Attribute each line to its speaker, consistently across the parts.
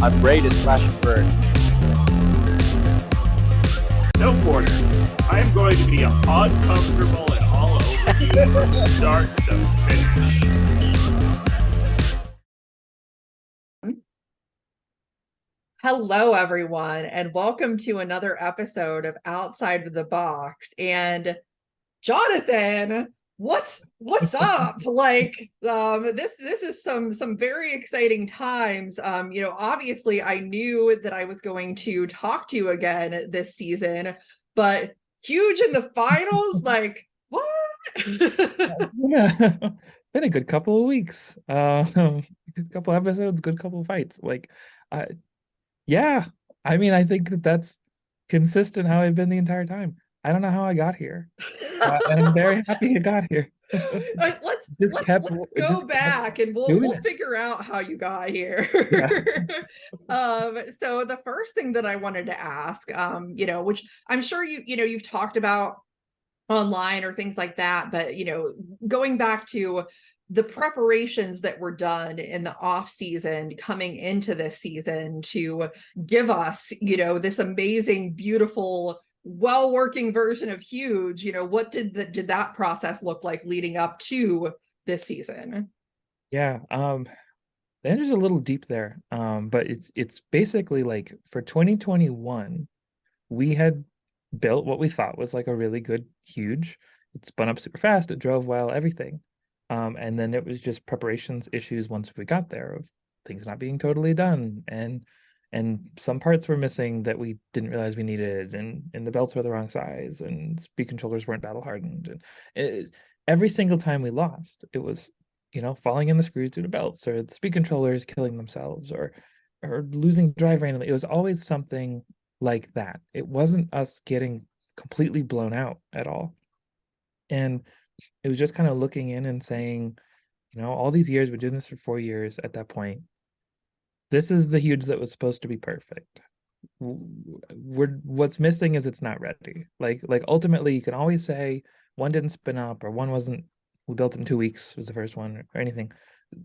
Speaker 1: I'm ready to slash and burn.
Speaker 2: No quarter. I am going to be uncomfortable and all over you from start to finish.
Speaker 3: Hello, everyone, and welcome to another episode of Outside of the Box. And Jonathan, what's up? This is some very exciting times. Obviously I knew that I was going to talk to you again this season, but huge in the finals, like what?
Speaker 4: Yeah, been a good couple of weeks. Good couple episodes, good couple of fights. Yeah, I mean, I think that's consistent how I've been the entire time. I don't know how I got here, and I'm very happy I got here.
Speaker 3: Let's go back and we'll figure out how you got here. So the first thing that I wanted to ask, which I'm sure you've talked about online or things like that, but going back to the preparations that were done in the off season coming into this season to give us this amazing, beautiful, well-working version of Huge, what did that process look like leading up to this season?
Speaker 4: Yeah, the answer's a little deep there, but it's basically like for 2021 we had built what we thought was like a really good Huge. It spun up super fast, it drove well, everything. And then it was just preparations issues once we got there of things not being totally done, and some parts were missing that we didn't realize we needed, and the belts were the wrong size, and speed controllers weren't battle hardened, and every single time we lost, it was falling in the screws due to belts, or the speed controllers killing themselves, or losing drive randomly. It was always something like that. It wasn't us getting completely blown out at all. And it was just kind of looking in and saying, all these years, we're doing this for 4 years at that point. This is the Huge that was supposed to be perfect. What's missing is it's not ready. Like ultimately, you can always say one didn't spin up, or one wasn't, we built it in 2 weeks was the first one, or anything.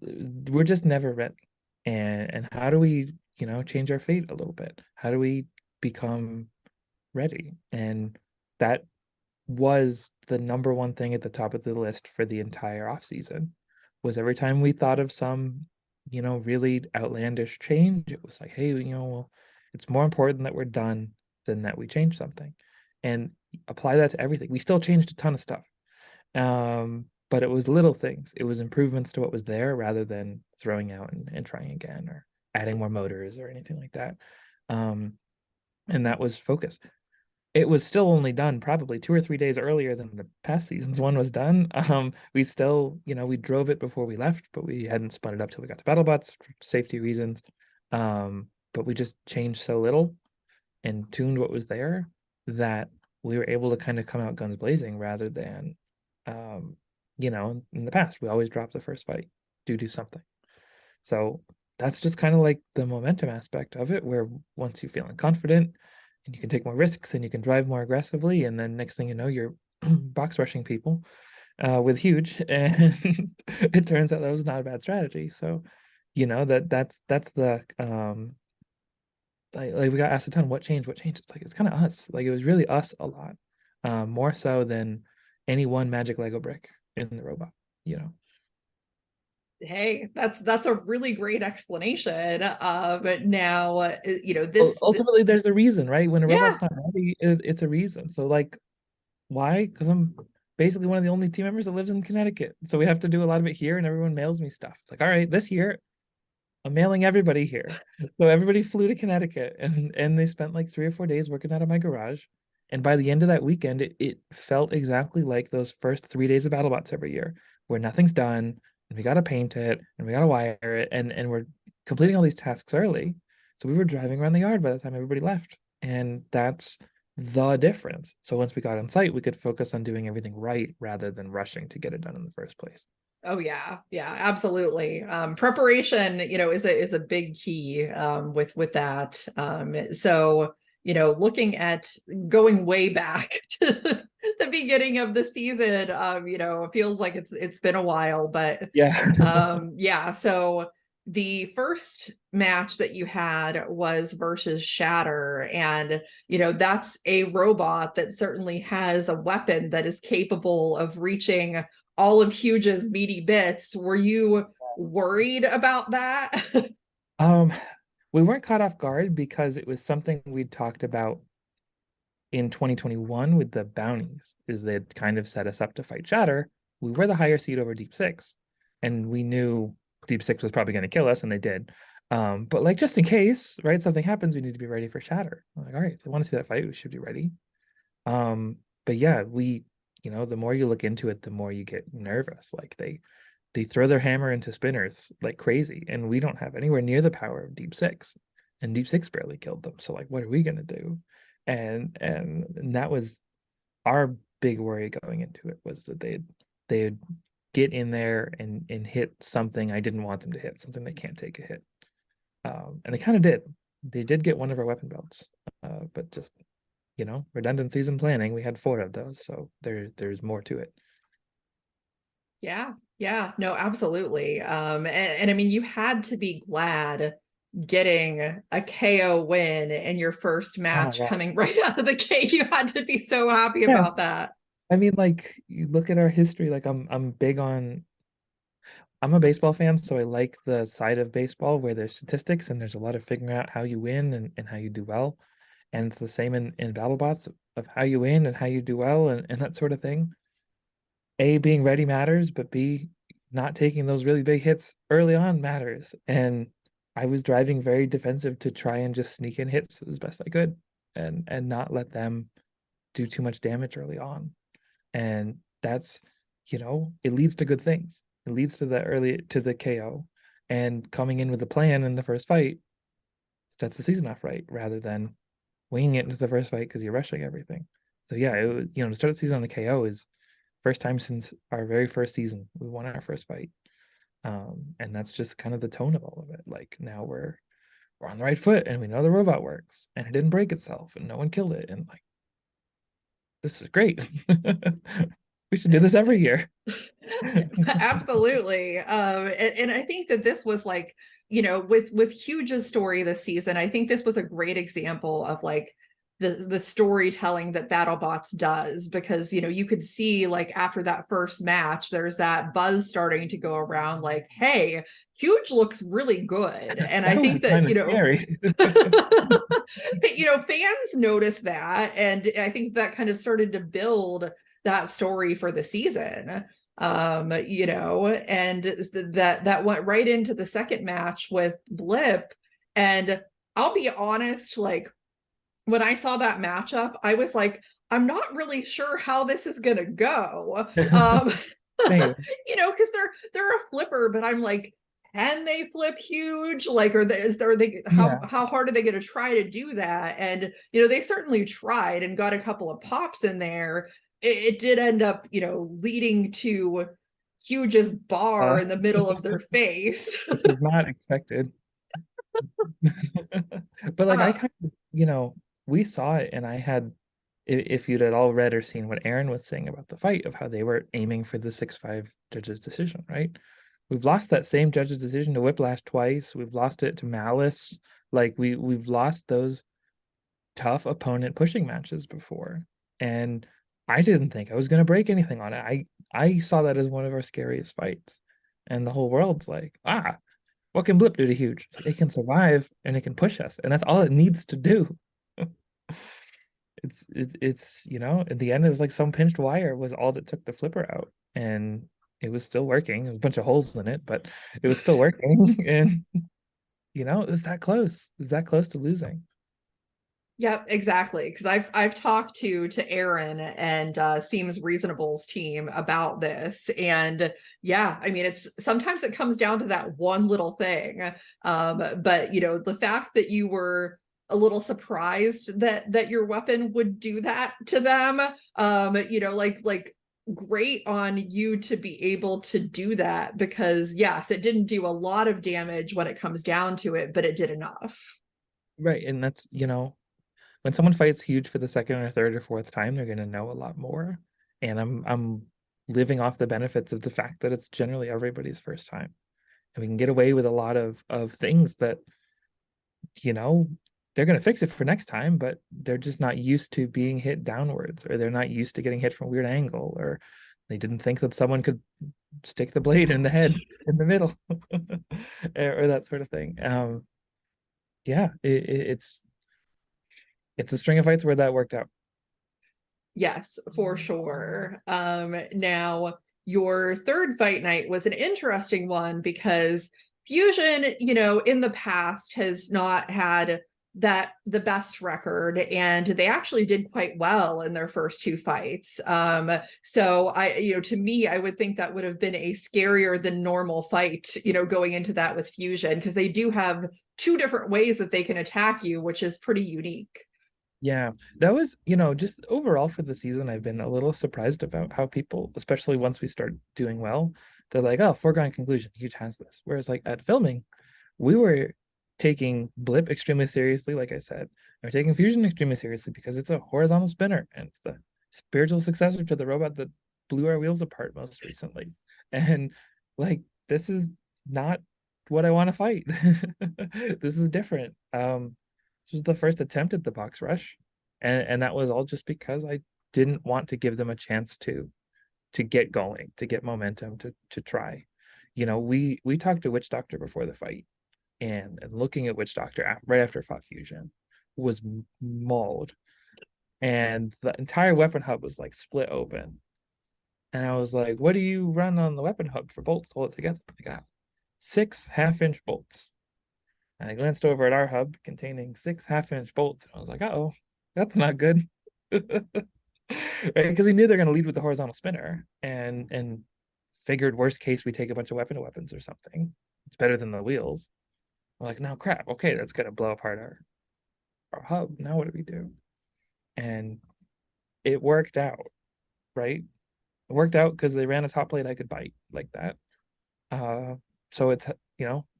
Speaker 4: We're just never ready. And how do we, change our fate a little bit? How do we become ready? And that was the number one thing at the top of the list for the entire off season. Was every time we thought of some really outlandish change, it was like, hey, well, it's more important that we're done than that we change something. And apply that to everything. We still changed a ton of stuff, but it was little things. It was improvements to what was there rather than throwing out and trying again, or adding more motors or anything like that. And that was focus. It was still only done probably 2 or 3 days earlier than the past seasons one was done. We still, we drove it before we left, but we hadn't spun it up till we got to BattleBots for safety reasons. But we just changed so little and tuned what was there that we were able to kind of come out guns blazing, rather than, in the past, we always dropped the first fight due to something. So that's just kind of like the momentum aspect of it, where once you're feeling confident, and you can take more risks, and you can drive more aggressively, and then next thing you know, you're box rushing people with Huge, and it turns out that was not a bad strategy. So that's the like we got asked a ton, what changed? It's like, it's kind of us. Like, it was really us a lot, more so than any one magic Lego brick in the robot.
Speaker 3: Hey, that's a really great explanation. But now, this
Speaker 4: ultimately there's a reason, right? When a robot's not ready, it's a reason. So like, why? Because I'm basically one of the only team members that lives in Connecticut, so we have to do a lot of it here, and everyone mails me stuff. It's like, all right, this year I'm mailing everybody here. So everybody flew to Connecticut, and they spent like 3 or 4 days working out of my garage. And by the end of that weekend, it felt exactly like those first 3 days of BattleBots every year, where nothing's done, and we got to paint it, and we got to wire it, and we're completing all these tasks early. So we were driving around the yard by the time everybody left. And that's the difference. So once we got on site, we could focus on doing everything right rather than rushing to get it done in the first place.
Speaker 3: Oh yeah, absolutely. Preparation, is a big key with that. So looking at going way back to the beginning of the season, it feels like it's been a while, but
Speaker 4: yeah.
Speaker 3: yeah. So the first match that you had was versus Shatter, and that's a robot that certainly has a weapon that is capable of reaching all of Huge's meaty bits. Were you worried about that?
Speaker 4: Um, we weren't caught off guard because it was something we'd talked about in 2021 with the bounties, is they'd kind of set us up to fight Shatter. We were the higher seed over Deep Six, and we knew Deep Six was probably going to kill us, and they did. But like, just in case, right, something happens, we need to be ready for Shatter. I'm like, all right, if they want to see that fight, we should be ready. But yeah, the more you look into it, the more you get nervous. Like they throw their hammer into spinners like crazy, and we don't have anywhere near the power of Deep Six, and Deep Six barely killed them. So like, what are we gonna do? And that was our big worry going into it, was that they'd get in there and hit something I didn't want them to hit, something they can't take a hit. And they kind of did. They did get one of our weapon belts, but just redundancies in planning. We had 4 of those, so there's more to it.
Speaker 3: Yeah, no, absolutely. And I mean, you had to be glad getting a KO win in your first
Speaker 4: Oh my
Speaker 3: match
Speaker 4: God.
Speaker 3: coming right out of the gate. You had to be so happy
Speaker 4: Yes.
Speaker 3: about that.
Speaker 4: I mean, like, you look at our history, like I'm big on, I'm a baseball fan, so I like the side of baseball where there's statistics and there's a lot of figuring out how you win and how you do well. And it's the same in BattleBots, of how you win and how you do well and that sort of thing. A, being ready matters, but B, not taking those really big hits early on matters. And I was driving very defensive to try and just sneak in hits as best I could and not let them do too much damage early on. And that's, it leads to good things. It leads to the KO, and coming in with a plan in the first fight sets the season off right, rather than winging it into the first fight because you're rushing everything. So yeah, it was, to start the season on a KO is first time since our very first season we won our first fight. And that's just kind of the tone of all of it. Like, now we're on the right foot, and we know the robot works, and it didn't break itself, and no one killed it, and like, this is great. We should do this every year.
Speaker 3: Absolutely. And I think that this was like, with Huge's story this season, I think this was a great example of like the storytelling that BattleBots does, because you could see, like, after that first match, there's that buzz starting to go around, like, hey, Huge looks really good. And I think that
Speaker 4: kind of scary.
Speaker 3: fans noticed that, and I think that kind of started to build that story for the season. And that went right into the second match with Blip. And I'll be honest, like, when I saw that matchup, I was like, I'm not really sure how this is gonna go. Because they're a flipper, but I'm like, can they flip Huge? Like, how hard are they gonna try to do that? And they certainly tried and got a couple of pops in there. It did end up, leading to Huge's bar in the middle of their face.
Speaker 4: Which was not expected. But like, I kind of, we saw it, and I had, if you'd at all read or seen what Aaron was saying about the fight, of how they were aiming for the 6-5 judges decision, right? We've lost that same judge's decision to Whiplash twice. We've lost it to Malice. Like, we've lost those tough opponent pushing matches before. And I didn't think I was going to break anything on it. I saw that as one of our scariest fights. And the whole world's like, what can Blip do to Huge? It can survive and it can push us. And that's all it needs to do. It's at the end, it was like some pinched wire was all that took the flipper out. And it was still working. There was a bunch of holes in it, but it was still working. And it was that close. It was that close to losing.
Speaker 3: Yep, exactly. Because I've talked to Aaron and Seems Reasonable's team about this, and yeah, I mean, it's sometimes it comes down to that one little thing. But the fact that you were a little surprised that your weapon would do that to them, like great on you to be able to do that, because yes, it didn't do a lot of damage when it comes down to it, but it did enough.
Speaker 4: Right, and that's when someone fights Huge for the second or third or fourth time, they're going to know a lot more. And I'm living off the benefits of the fact that it's generally everybody's first time. and we can get away with a lot of things that, you know, they're going to fix it for next time, but they're just not used to being hit downwards, or they're not used to getting hit from a weird angle, or they didn't think that someone could stick the blade in the head in the middle, or that sort of thing. Yeah, it's a string of fights where that worked out.
Speaker 3: Yes, for sure. Now your third fight night was an interesting one because Fusion, in the past has not had the best record, and they actually did quite well in their first two fights. So to me, I would think that would have been a scarier than normal fight, going into that with Fusion, because they do have two different ways that they can attack you, which is pretty unique.
Speaker 4: Yeah, that was, just overall for the season, I've been a little surprised about how people, especially once we start doing well, they're like, oh, foregone conclusion, huge has this. Whereas like at filming, we were taking Blip extremely seriously, like I said. And we're taking Fusion extremely seriously because it's a horizontal spinner and it's the spiritual successor to the robot that blew our wheels apart most recently. And like, this is not what I want to fight. This is different. This was the first attempt at the box rush, and that was all just because I didn't want to give them a chance to get going, to get momentum, to try. We talked to Witch Doctor before the fight, and looking at Witch Doctor right after fought Fusion was mauled, and the entire weapon hub was like split open. And I was like, what do you run on the weapon hub for bolts to hold it together? I got 6 half-inch bolts. And I glanced over at our hub containing 6 half-inch bolts. And I was like, oh, that's not good. Right? Because we knew they're going to lead with the horizontal spinner, and figured worst case we take a bunch of weapons or something. It's better than the wheels. We're like, no, crap. Okay, that's going to blow apart our hub. Now what do we do? And it worked out, right? It worked out because they ran a top plate I could bite like that. So it's,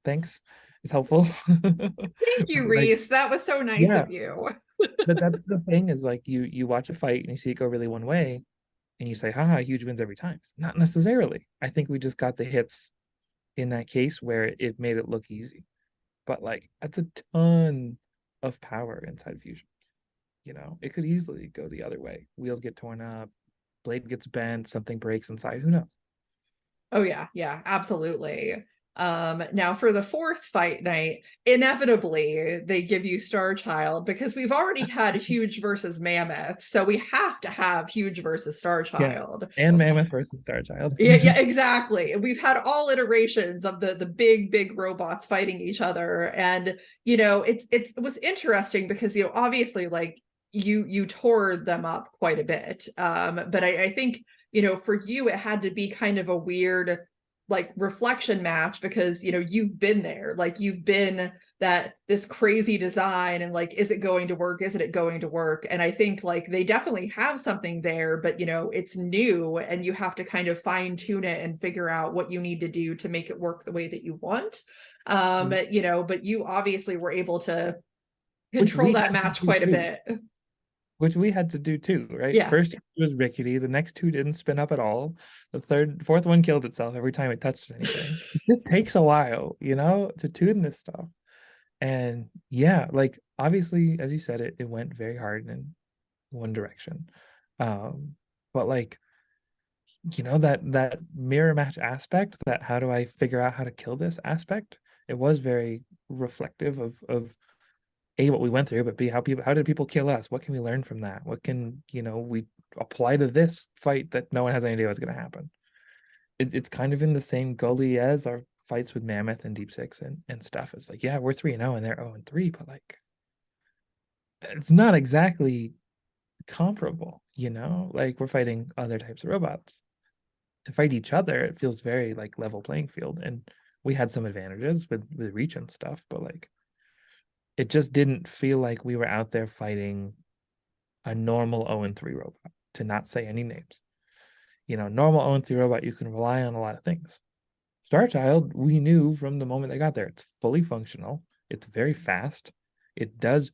Speaker 4: thanks. It's helpful.
Speaker 3: Thank you,
Speaker 4: Like,
Speaker 3: Reese. That was so nice
Speaker 4: yeah,
Speaker 3: of you.
Speaker 4: but that's the thing is like you watch a fight and you see it go really one way and you say, haha, huge wins every time. Not necessarily. I think we just got the hits in that case where it made it look easy. But like that's a ton of power inside Fusion. It could easily go the other way. Wheels get torn up, blade gets bent, something breaks inside. Who knows?
Speaker 3: Oh yeah, absolutely. Now for the fourth fight night, inevitably they give you Star Child because we've already had Huge versus Mammoth, so we have to have Huge versus Star
Speaker 4: Yeah.
Speaker 3: Child.
Speaker 4: And Mammoth versus Star Child.
Speaker 3: Yeah, exactly. We've had all iterations of the big robots fighting each other, and it was interesting because obviously like you tore them up quite a bit, but I think for you it had to be kind of a weird like reflection match because you've been there, like you've been this crazy design, and like, is it going to work, isn't it going to work? And I think like they definitely have something there, but it's new and you have to kind of fine tune it and figure out what you need to do to make it work the way that you want. But you obviously were able to
Speaker 4: Which
Speaker 3: control
Speaker 4: we
Speaker 3: that
Speaker 4: had to
Speaker 3: match
Speaker 4: do
Speaker 3: quite a
Speaker 4: too.
Speaker 3: bit.
Speaker 4: Which we had to do too, right?
Speaker 3: Yeah.
Speaker 4: First it was rickety, the next two didn't spin up at all. The fourth one killed itself every time it touched anything. It just takes a while, to tune this stuff. And yeah, like obviously, as you said, it went very hard in one direction. But like, that mirror match aspect, that how do I figure out how to kill this aspect, it was very reflective of A, what we went through, but B, how did people kill us? What can we learn from that? What can, we apply to this fight that no one has any idea what's going to happen? It's kind of in the same gully as our fights with Mammoth and Deep Six and stuff. It's like, yeah, we're 3-0 and they're 0-3, but like, it's not exactly comparable, Like we're fighting other types of robots. To fight each other, it feels very like level playing field. And we had some advantages with reach and stuff, but like, it just didn't feel like we were out there fighting a normal 0-3 robot, to not say any names. Normal 0-3 robot, you can rely on a lot of things. Star Child, we knew from the moment they got there, it's fully functional, it's very fast, it does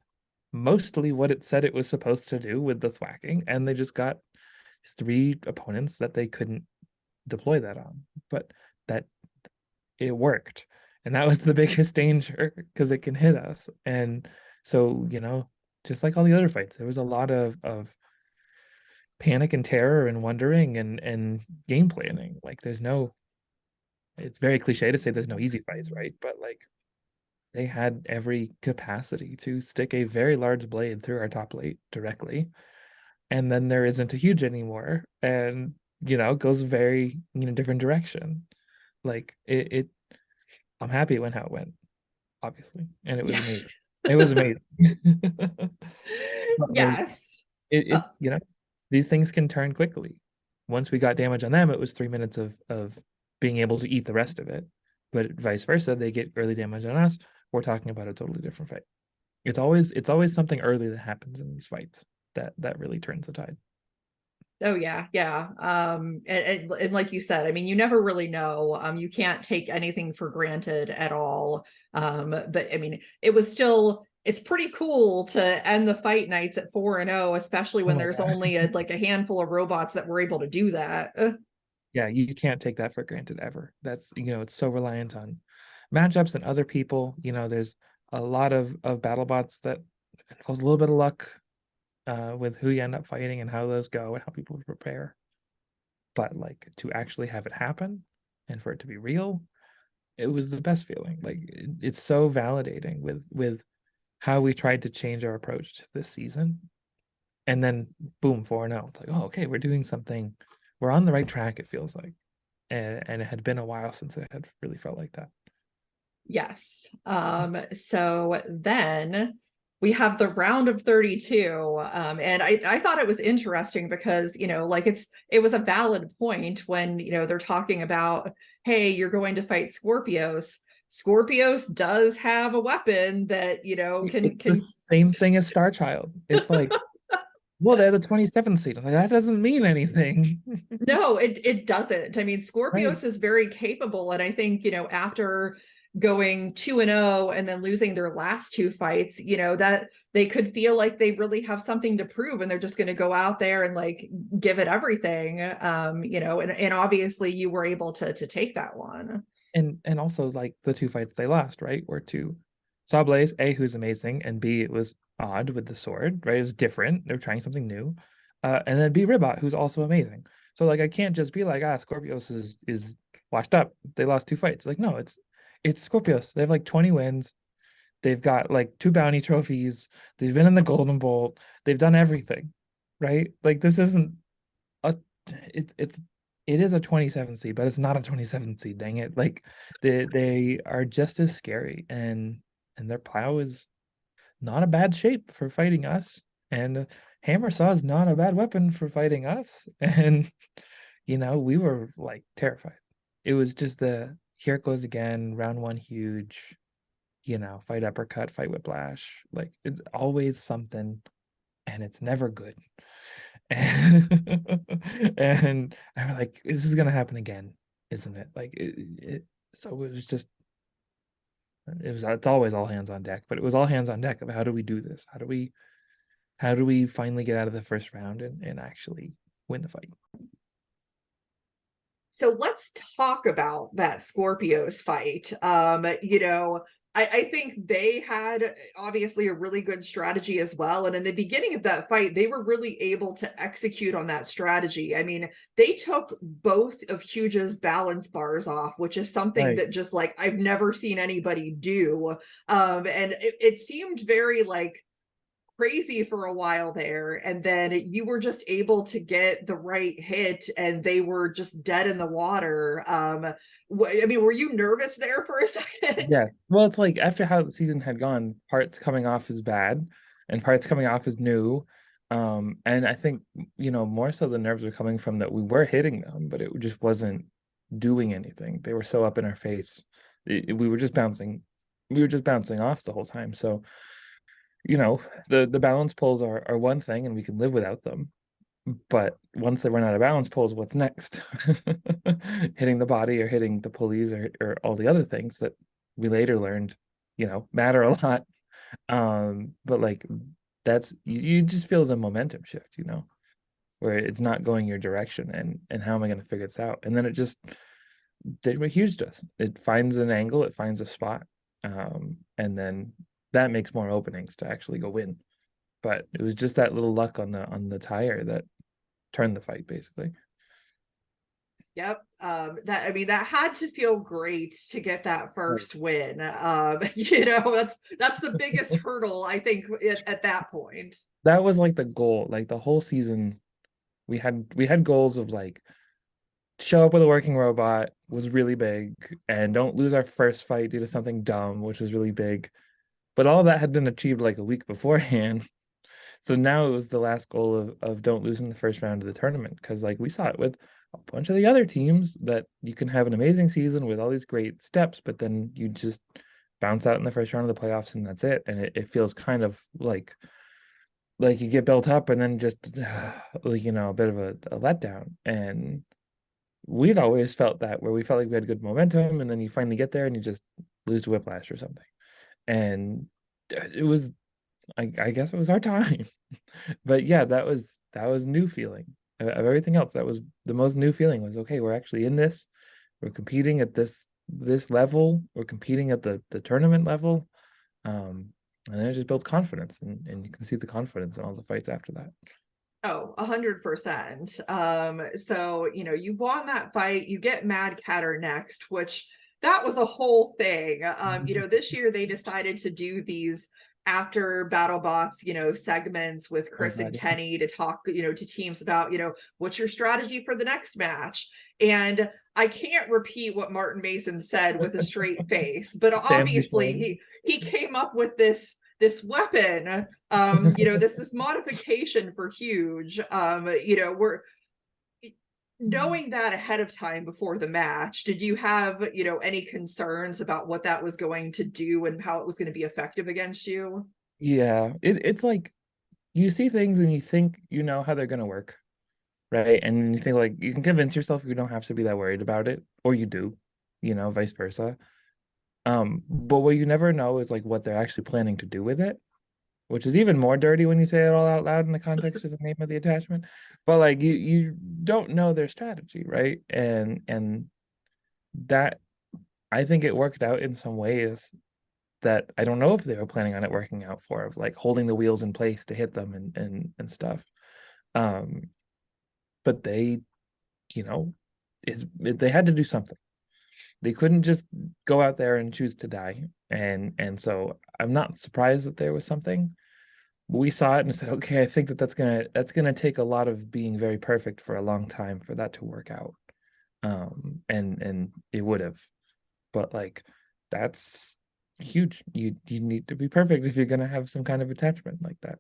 Speaker 4: mostly what it said it was supposed to do with the thwacking, and they just got 3 opponents that they couldn't deploy that on. But that it worked. And that was the biggest danger because it can hit us. And so, just like all the other fights, there was a lot of panic and terror and wondering and game planning. Like it's very cliche to say there's no easy fights, right? But like they had every capacity to stick a very large blade through our top plate directly. And then there isn't a huge anymore. And it goes very different direction. Like it I'm happy it went how it went, obviously. And it was
Speaker 3: Yeah.
Speaker 4: amazing. It was amazing. But like
Speaker 3: Yes. Uh,
Speaker 4: it's these things can turn quickly. Once we got damage on them, it was 3 minutes of being able to eat the rest of it. But vice versa, they get early damage on us. We're talking about a totally different fight. It's always something early that happens in these fights that really turns the tide.
Speaker 3: Oh yeah, yeah. And like you said, I mean, you never really know. You can't take anything for granted at all. But I mean, it's pretty cool to end the fight nights at 4-0, especially
Speaker 4: Oh
Speaker 3: when
Speaker 4: my
Speaker 3: there's
Speaker 4: God.
Speaker 3: only like a handful of robots that were able to do that.
Speaker 4: Yeah, you can't take that for granted ever. That's, it's so reliant on matchups and other people. There's a lot of battle bots that involves a little bit of luck with who you end up fighting and how those go and how people prepare. But like to actually have it happen and for it to be real, it was the best feeling. Like it's so validating with how we tried to change our approach to this season. And then boom, 4-0. It's like, oh, okay, we're doing something. We're on the right track, it feels like. And it had been a while since it had really felt like that.
Speaker 3: Yes. So then we have the round of 32. And I thought it was interesting because, like it was a valid point when, they're talking about, hey, you're going to fight Scorpios. Scorpios does have a weapon that, can
Speaker 4: It's the same thing as Star Child. It's like, well, they're the 27th seed. I'm like, that doesn't mean anything.
Speaker 3: No, it doesn't. I mean,
Speaker 4: Right.
Speaker 3: Scorpios is very capable, and I think, after going 2-0 and then losing their last two fights, that they could feel like they really have something to prove and they're just going to go out there and like give it everything. And obviously you were able to take that one.
Speaker 4: And also like the two fights they lost, right? Were to Sawblaze, A, who's amazing, and B, it was odd with the sword, right? It was different. They're trying something new. And then B, Ribot, who's also amazing. So like I can't just be like, Scorpios is washed up. They lost two fights. Like, no, it's Scorpios. They have like 20 wins. They've got like 2 bounty trophies. They've been in the Golden Bolt. They've done everything, right? Like this isn't a it is a 27 seed, but it's not a 27 seed, dang it. Like they are just as scary and their plow is not a bad shape for fighting us. And hammer saw is not a bad weapon for fighting us. And we were like terrified. It was just here it goes again, round one huge, fight uppercut, fight whiplash. Like it's always something and it's never good. And I was like, this is gonna happen again, isn't it? Like so it was just it's always all hands on deck, but it was all hands on deck of how do we do this? How do we finally get out of the first round and actually win the fight?
Speaker 3: So let's talk about that Scorpios fight. I think they had obviously a really good strategy as well. And in the beginning of that fight, they were really able to execute on that strategy. I mean, they took both of Huge's balance bars off, which is something
Speaker 4: Right.
Speaker 3: that just like I've never seen anybody do. And it seemed very like crazy for a while there, and then you were just able to get the right hit and they were just dead in the water. I mean, were you nervous there for a second?
Speaker 4: Yes. Well, it's like after how the season had gone, parts coming off is bad and parts coming off is new. And I think, more so the nerves were coming from that we were hitting them, but it just wasn't doing anything. They were so up in our face. We were just bouncing. We were just bouncing off the whole time. So, the balance pulls are one thing and we can live without them. But once they run out of balance pulls, what's next? Hitting the body or hitting the pulleys or all the other things that we later learned, matter a lot. But like that's you just feel the momentum shift, where it's not going your direction and how am I going to figure this out? And then it just they were huge to us. It finds an angle, it finds a spot, and then that makes more openings to actually go win. But it was just that little luck on the tire that turned the fight, basically.
Speaker 3: Yep. That, I mean, that had to feel great to get that first win. You know, that's the biggest hurdle, I think, at that point.
Speaker 4: That was like the goal. Like the whole season, we had goals of like show up with a working robot was really big, and don't lose our first fight due to something dumb, which was really big. But all that had been achieved like a week beforehand. So now it was the last goal of don't lose in the first round of the tournament, because like we saw it with a bunch of the other teams that you can have an amazing season with all these great steps, but then you just bounce out in the first round of the playoffs and that's it. And it feels kind of like you get built up and then just like, a bit of a letdown. And we'd always felt that, where we felt like we had good momentum, and then you finally get there and you just lose to Whiplash or something. And it was, I guess it was our time. But yeah, that was new feeling of everything else. That was the most new feeling, was okay, we're actually in this, we're competing at this level, we're competing at the tournament level. And then it just builds confidence, and you can see the confidence in all the fights after that.
Speaker 3: Oh, 100%. So, you know, you won that fight, you get Mad Catter next, which that was a whole thing. You know, this year they decided to do these after BattleBots, you know, segments with Chris and Kenny to talk, you know, to teams about, you know, what's your strategy for the next match? And I can't repeat what Martin Mason said with a straight face, but obviously he came up with this weapon, you know, this modification for Huge. You know, we're knowing that ahead of time before the match. Did you have, you know, any concerns about what that was going to do and how it was going to be effective against you?
Speaker 4: Yeah, it's like you see things and you think you know how they're gonna work, right? And you think like you can convince yourself you don't have to be that worried about it, or you do, vice versa. But what you never know is like what they're actually planning to do with it, which is even more dirty when you say it all out loud in the context of the name of the attachment. But like you don't know their strategy, right? And that, I think it worked out in some ways that I don't know if they were planning on it working out for, of like holding the wheels in place to hit them and stuff. Um, but they, they had to do something. They couldn't just go out there and choose to die. And so I'm not surprised that there was something. We saw it and said, okay, I think that's gonna take a lot of being very perfect for a long time for that to work out. And it would have. But like that's huge. You need to be perfect if you're gonna have some kind of attachment like that.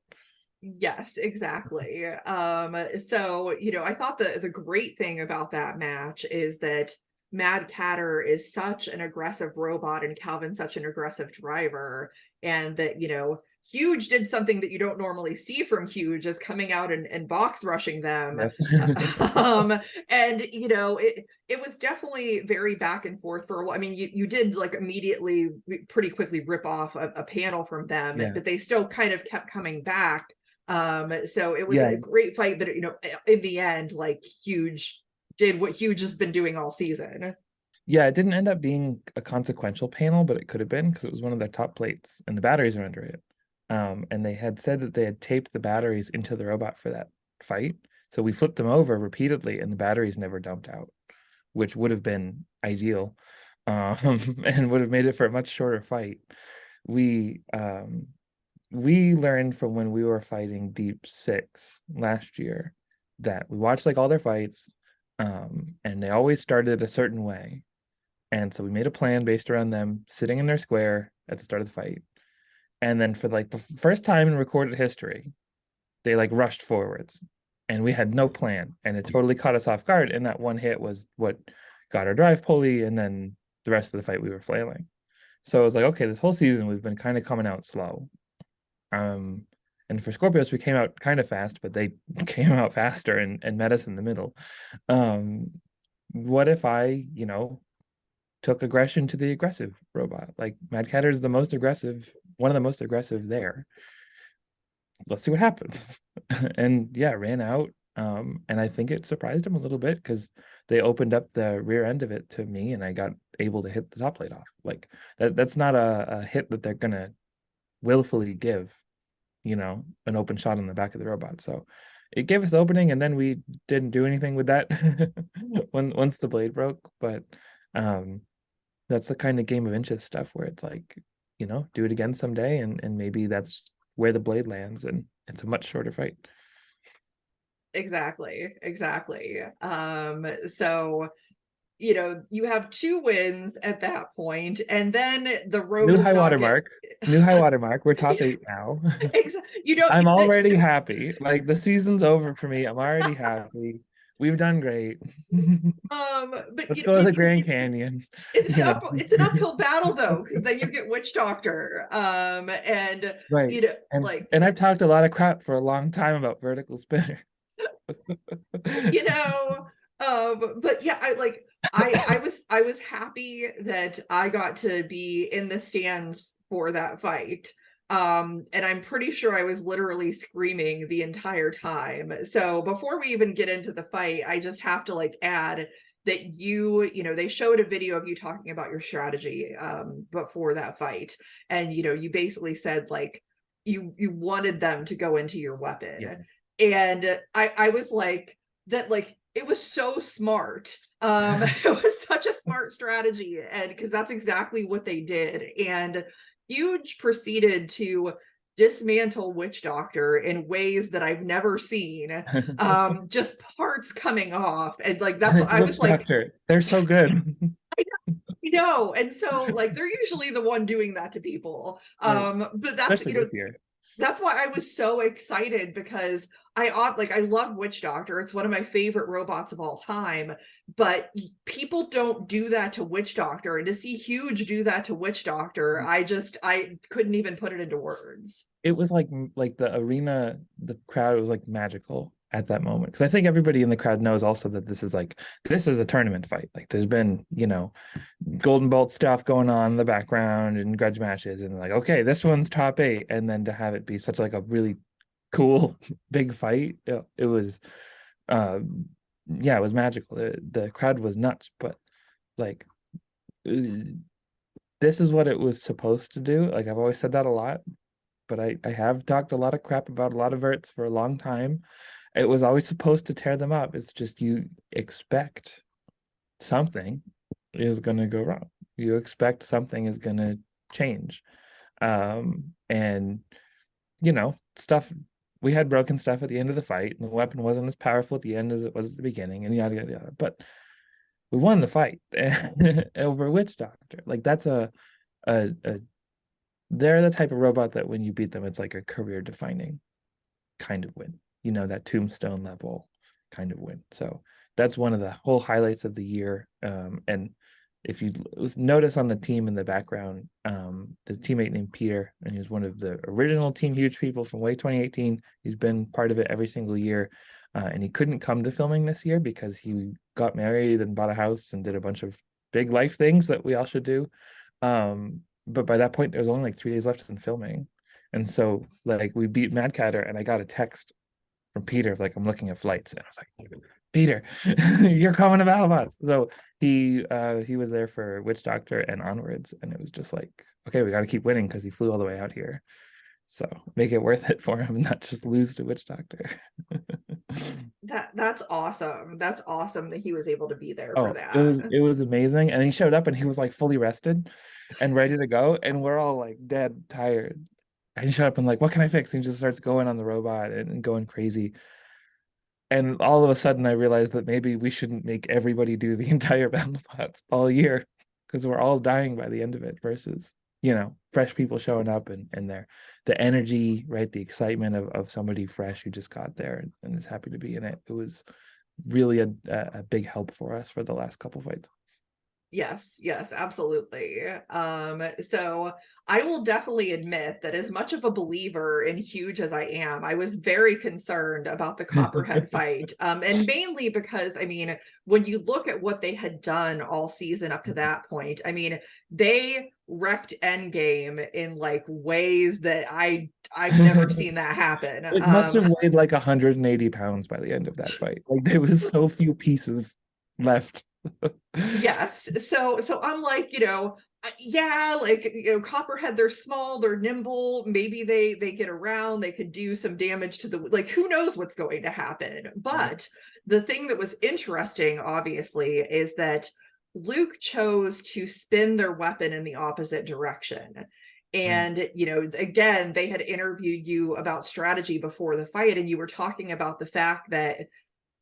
Speaker 3: Yes, exactly. So, you know, I thought the great thing about that match is that Mad Catter is such an aggressive robot and Calvin's such an aggressive driver, and that, you know, Huge did something that you don't normally see from Huge, is coming out and box rushing them.
Speaker 4: Yes.
Speaker 3: And you know, it was definitely very back and forth for a while. I mean, you did like immediately pretty quickly rip off a panel from them,
Speaker 4: Yeah.
Speaker 3: but they still kind of kept coming back. So it was
Speaker 4: Yeah.
Speaker 3: a great fight, but you know, in the end, like Huge did what Huge has been doing all season.
Speaker 4: Yeah, it didn't end up being a consequential panel, but it could have been, because it was one of their top plates and the batteries are under it. And they had said that they had taped the batteries into the robot for that fight. So we flipped them over repeatedly and the batteries never dumped out, which would have been ideal, and would have made it for a much shorter fight. We learned from when we were fighting Deep Six last year that we watched like all their fights, and they always started a certain way. And so we made a plan based around them sitting in their square at the start of the fight. And then for like the first time in recorded history, they like rushed forwards and we had no plan. And it totally caught us off guard. And that one hit was what got our drive pulley. And then the rest of the fight, we were flailing. So it was like, okay, this whole season, we've been kind of coming out slow. And for Scorpios, we came out kind of fast, but they came out faster and met us in the middle. What if I, took aggression to the aggressive robot? Like Mad Catter is the most aggressive, one of the most aggressive there. Let's see what happens. And yeah, ran out. And I think it surprised him a little bit because they opened up the rear end of it to me, and I got able to hit the top plate off. Like that's not a hit that they're gonna willfully give, an open shot on the back of the robot. So it gave us opening, and then we didn't do anything with that once the blade broke. But that's the kind of game of inches stuff where it's like, do it again someday, and maybe that's where the blade lands, and it's a much shorter fight.
Speaker 3: Exactly. So you have 2 wins at that point, and then the road
Speaker 4: New
Speaker 3: does
Speaker 4: high
Speaker 3: not
Speaker 4: water
Speaker 3: get
Speaker 4: mark. New high water mark. We're top 8 now. I'm already happy. Like the season's over for me. I'm already happy. We've done great.
Speaker 3: But
Speaker 4: Let's go to the Grand Canyon.
Speaker 3: It's an uphill battle though, because then you get Witch Doctor. And
Speaker 4: right. And I've talked a lot of crap for a long time about vertical spinner.
Speaker 3: But yeah, I was happy that I got to be in the stands for that fight. And I'm pretty sure I was literally screaming the entire time. So before we even get into the fight, I just have to add that they showed a video of you talking about your strategy before that fight. And you basically said you wanted them to go into your weapon.
Speaker 4: Yeah.
Speaker 3: And I was like, that it was so smart. It was such a smart strategy, and because that's exactly what they did. And Huge proceeded to dismantle Witch Doctor in ways that I've never seen. Just parts coming off, and that's what I was like.
Speaker 4: They're so good.
Speaker 3: I know, and so they're usually the one doing that to people. But that's that's why I was so excited, because I love Witch Doctor. It's one of my favorite robots of all time, but people don't do that to Witch Doctor. And to see Huge do that to Witch Doctor, I couldn't even put it into words.
Speaker 4: It was like the arena, the crowd was magical at that moment, because I think everybody in the crowd knows also that this is a tournament fight. There's been Golden Bolt stuff going on in the background and grudge matches, and okay, this one's top 8, and then to have it be such a really cool big fight, it was it was magical. The crowd was nuts, but this is what it was supposed to do. I've always said that a lot, but I have talked a lot of crap about a lot of verts for a long time. It was always supposed to tear them up. It's just you expect something is going to go wrong. You expect something is going to change. And, stuff, we had broken stuff at the end of the fight, and the weapon wasn't as powerful at the end as it was at the beginning, and yada, yada, yada. But we won the fight over Witch Doctor. That's they're the type of robot that when you beat them, it's a career defining kind of win. That tombstone level kind of win. So that's one of the whole highlights of the year. And if you notice on the team in the background, the teammate named Peter, and he was one of the original Team Huge people from way 2018. He's been part of it every single year. And he couldn't come to filming this year because he got married and bought a house and did a bunch of big life things that we all should do. But by that point, there was only 3 days left in filming. And so we beat Mad Catter, and I got a text from Peter, I'm looking at flights, and I was like, Peter, you're coming to BattleBots. So he was there for Witch Doctor and onwards, and it was just okay, we got to keep winning because he flew all the way out here. So make it worth it for him and not just lose to Witch Doctor.
Speaker 3: That's awesome. That's awesome that he was able to be there for that.
Speaker 4: It was amazing. And he showed up and he was fully rested and ready to go, and we're all dead tired. And he showed up and what can I fix? And he just starts going on the robot and going crazy. And all of a sudden I realized that maybe we shouldn't make everybody do the entire BattleBots all year, because we're all dying by the end of it, versus fresh people showing up and the energy, right? The excitement of somebody fresh who just got there and is happy to be in it. It was really a big help for us for the last couple fights.
Speaker 3: Yes, absolutely. So I will definitely admit that as much of a believer in Huge as I am, I was very concerned about the Copperhead fight. And mainly because, when you look at what they had done all season up to that point, they wrecked Endgame in ways that I've never seen that happen.
Speaker 4: It must have weighed 180 pounds by the end of that fight. There was so few pieces left.
Speaker 3: Yes. So I'm like, yeah, like, Copperhead, they're small, they're nimble, maybe they get around, they could do some damage to the, like, who knows what's going to happen. But the thing that was interesting, obviously, is that Luke chose to spin their weapon in the opposite direction. And, again, they had interviewed you about strategy before the fight, and you were talking about the fact that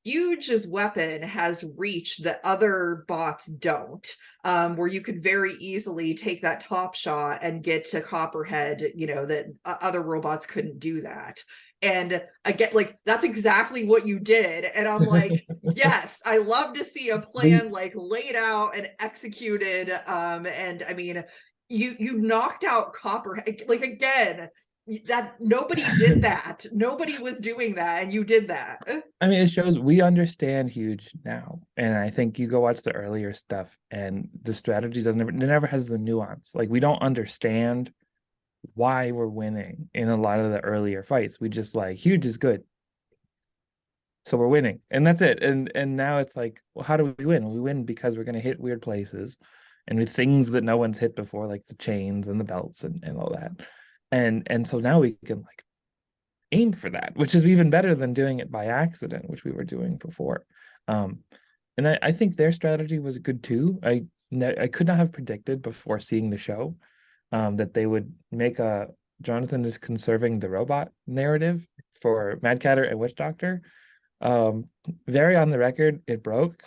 Speaker 3: Huge's weapon has reach that other bots don't, where you could very easily take that top shot and get to Copperhead, that other robots couldn't do that. And again, like, that's exactly what you did. And I'm like, yes, I love to see a plan like laid out and executed. And I mean, you knocked out Copperhead. Like, again, that nobody did that. Nobody was doing that, and you did that.
Speaker 4: I mean, it shows we understand Huge now, and I think you go watch the earlier stuff, and the strategy it never has the nuance. Like, we don't understand why we're winning in a lot of the earlier fights. We just like, Huge is good, so we're winning, and that's it. And now it's like, well, how do we win? We win because we're going to hit weird places, and with things that no one's hit before, like the chains and the belts and all that. And so now we can like aim for that, which is even better than doing it by accident, which we were doing before. And I think their strategy was good too. I could not have predicted before seeing the show that they would make a Jonathan is conserving the robot narrative for Mad Catter and Witch Doctor. Very on the record, it broke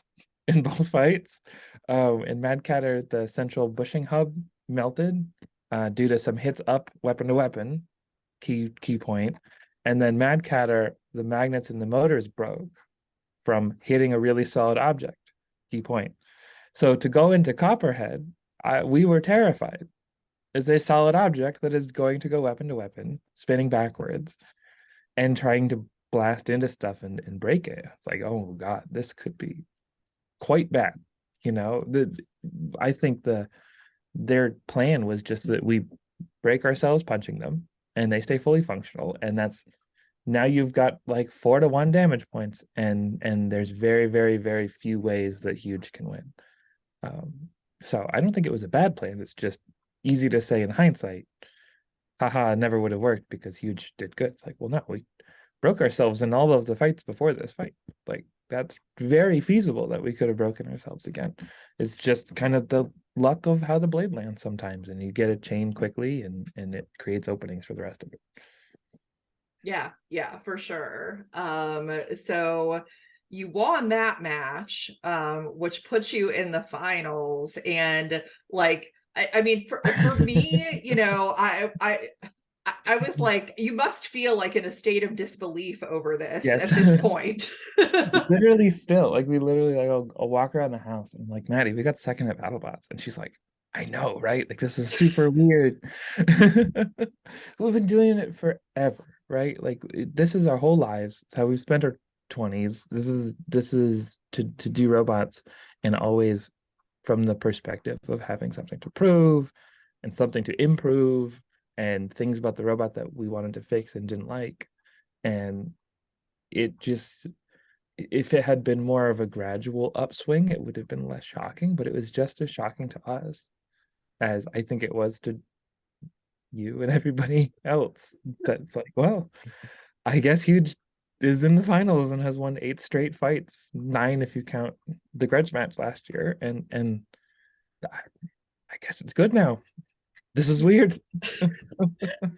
Speaker 4: in both fights. In Mad Catter, the central bushing hub melted due to some hits up weapon to weapon, key point. And then Mad Catter, the magnets in the motors broke from hitting a really solid object, key point. So to go into Copperhead, we were terrified. It's a solid object that is going to go weapon to weapon, spinning backwards, and trying to blast into stuff and break it. It's like, oh God, this could be quite bad. I think their plan was just that we break ourselves punching them, and they stay fully functional, and that's now you've got like 4-1 damage points, and there's very, very, very few ways that Huge can win. So I don't think it was a bad plan. It's just easy to say in hindsight, haha, it never would have worked because Huge did good. It's like, well, no, we broke ourselves in all of the fights before this fight. Like, that's very feasible that we could have broken ourselves again. It's just kind of the luck of how the blade lands sometimes, and you get a chain quickly, and it creates openings for the rest of it.
Speaker 3: Yeah, for sure. So you won that match, which puts you in the finals. And like, I mean, for me, I was like, you must feel like in a state of disbelief over this
Speaker 4: Yes.
Speaker 3: at this point.
Speaker 4: Literally still, like, we literally, like, I'll walk around the house and I'm like, Maddie, we got second at BattleBots. And she's like, I know, right? Like, this is super weird. We've been doing it forever, right? Like, this is our whole lives. It's how we've spent our 20s. This is to do robots, and always from the perspective of having something to prove and something to improve, and things about the robot that we wanted to fix and didn't like. And it just, if it had been more of a gradual upswing, it would have been less shocking, but it was just as shocking to us as I think it was to you and everybody else. That's like, well, I guess Huge is in the finals and has won 8 straight fights, 9 if you count the grudge match last year, and I guess it's good now. This is weird.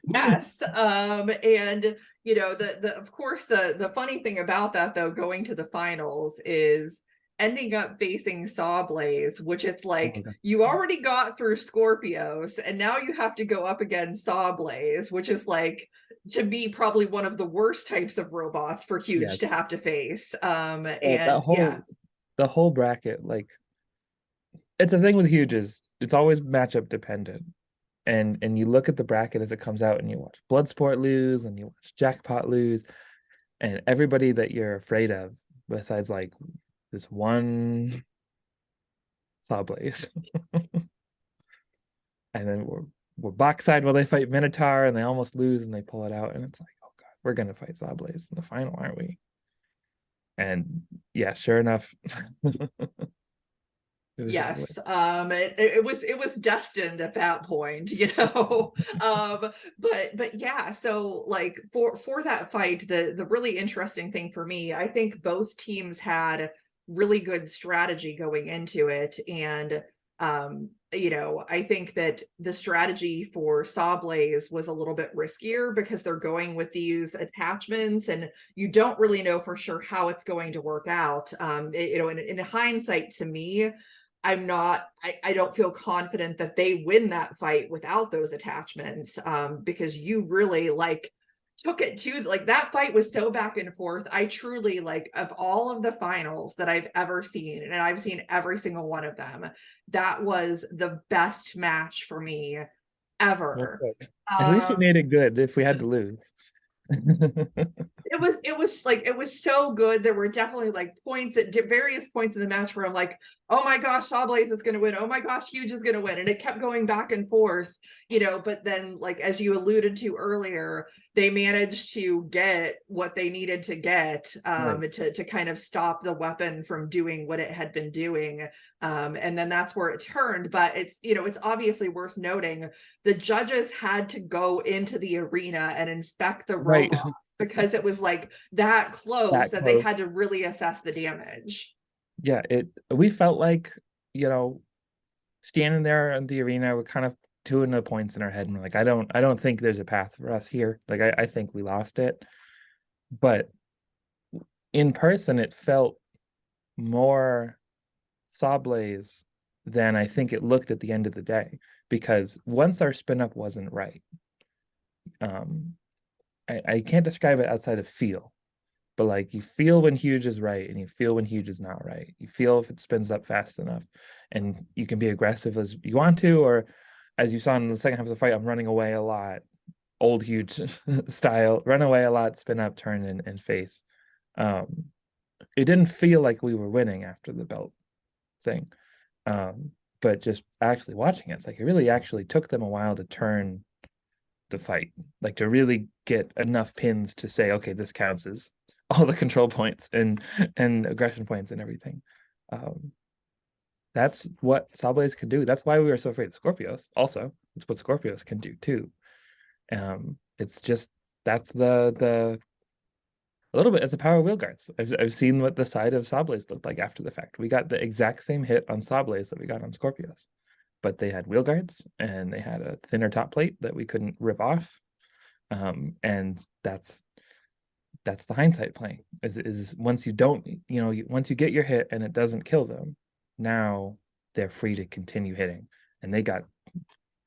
Speaker 3: Yes. And the of course the funny thing about that, though, going to the finals is ending up facing Sawblaze, which it's like, you already got through Scorpios, and now you have to go up against Sawblaze, which is like, to me, probably one of the worst types of robots for Huge to have to face. And
Speaker 4: the whole bracket, like, it's a thing with Huge is it's always matchup dependent. And you look at the bracket as it comes out, and you watch Bloodsport lose, and you watch Jackpot lose, and everybody that you're afraid of, besides like this one Sawblaze. And then we're boxside while they fight Minotaur, and they almost lose, and they pull it out, and it's like, oh God, we're gonna fight Sawblaze in the final, aren't we? And yeah, sure enough, it was over with.
Speaker 3: Yes, it was destined at that point, you know. But yeah, so like for that fight, the really interesting thing for me, I think both teams had really good strategy going into it, and you know, I think that the strategy for Sawblaze was a little bit riskier because they're going with these attachments, and you don't really know for sure how it's going to work out. You know, in hindsight, to me, I don't feel confident that they win that fight without those attachments, because you really like took it to, like, that fight was so back and forth. I truly, like, of all of the finals that I've ever seen, and I've seen every single one of them, that was the best match for me
Speaker 4: Well,
Speaker 3: ever.
Speaker 4: good. At least we
Speaker 3: Um,
Speaker 4: made it good if we had to lose.
Speaker 3: it was like, it was so good. There were definitely like points at various points in the match where I'm like, oh my gosh, Sawblaze is going to win, oh my gosh, Huge is going to win, and it kept going back and forth, you know. But then, like, as you alluded to earlier, they managed to get what they needed to get,
Speaker 4: Right.
Speaker 3: to kind of stop the weapon from doing what it had been doing, and then that's where it turned. But it's, you know, it's obviously worth noting the judges had to go into the arena and inspect the
Speaker 4: Right.
Speaker 3: robot because it was like that close
Speaker 4: That
Speaker 3: that they
Speaker 4: close.
Speaker 3: had to really assess the damage.
Speaker 4: Yeah, we felt like, you know, standing there in the arena, we're kind of two the points in our head, and we're like, I don't think there's a path for us here. Like I think we lost it. But in person, it felt more Sawblaze than I think it looked at the end of the day. Because once our spin up wasn't right, um, I can't describe it outside of feel, but like you feel when Huge is right and you feel when Huge is not right. You feel if it spins up fast enough, and you can be aggressive as you want to, or as you saw in the second half of the fight, I'm running away a lot, old Huge style, run away a lot, spin up, turn, and face. Um, it didn't feel like we were winning after the belt thing. Um, but just actually watching it, it's like it really actually took them a while to turn the fight, like to really get enough pins to say, okay, this counts as all the control points and aggression points and everything. Um, that's what Sawblaze can do. That's why we were so afraid of Scorpios. Also, it's what Scorpios can do too. It's just that's the a little bit as the power wheel guards. I've seen what the side of Sawblaze looked like after the fact. We got the exact same hit on Sawblaze that we got on Scorpios, but they had wheel guards and they had a thinner top plate that we couldn't rip off. And that's the hindsight playing. Is once you don't, you know, once you get your hit and it doesn't kill them, now they're free to continue hitting. And they got